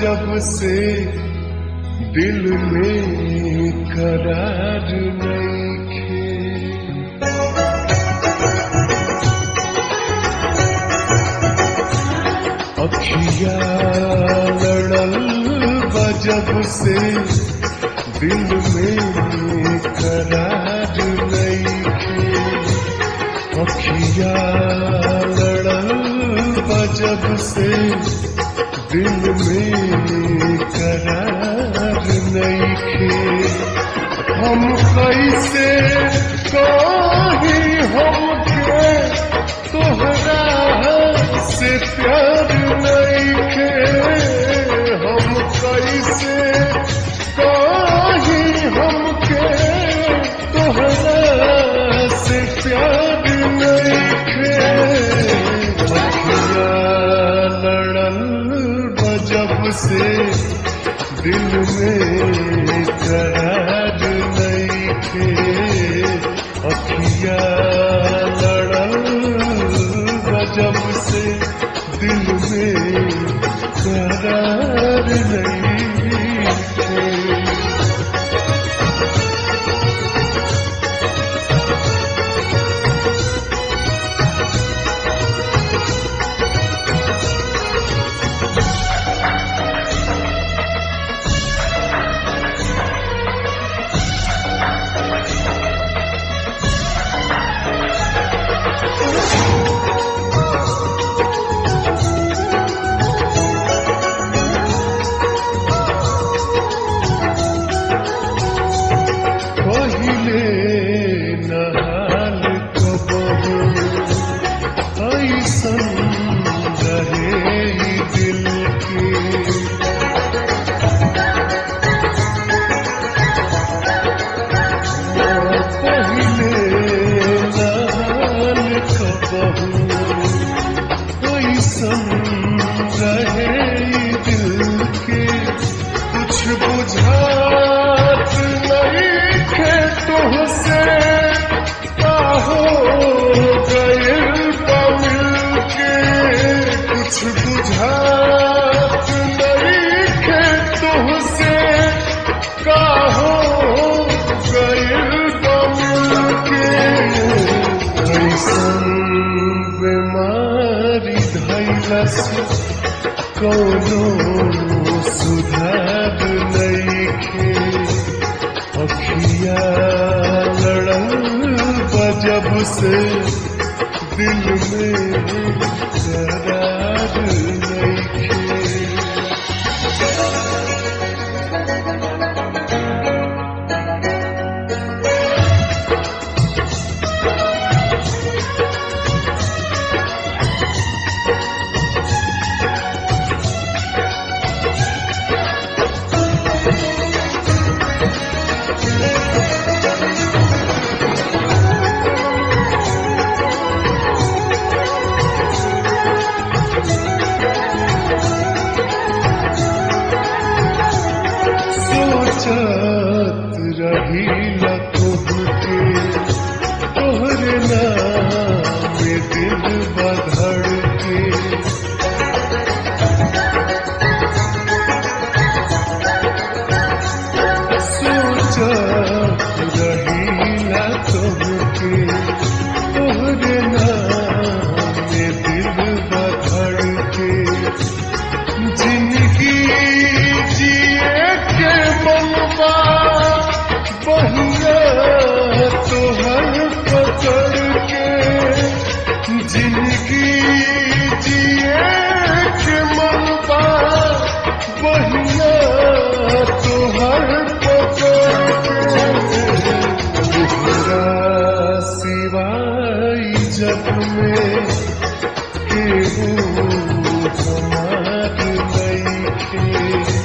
जब से दिल में करार नइखे। अखिया लड़ल बा जब से दिल में करार नइखे। अखिया लड़ल बा जब से दिल में करार नइखे। हम कैसे कहीं हमके तोहरा से प्यार नइखे। हम कैसे कहीं हमके तोहरा से प्यार नइखे। अखिया लड़ल जब से दिल में करार नइखे। अखिया लड़ल जब से दिल में करार नइखे। कोनो सुधार नइखे। अखिया लड़ल बा जब से दिल में करार नइखे। सोचत रहीला तोहके तोहरे नाम में दिल बधड़के। सोचत रहीला तोहके तोहरे नाम में दिल बधड़के। जिंदगी जिए के मनवा बहिया तोहर पकड़ के। जिंदगी जिए के मनवा बहिया तोहर पकड़ के। तोहरा सिवाय जग में केहू हमार नइखे।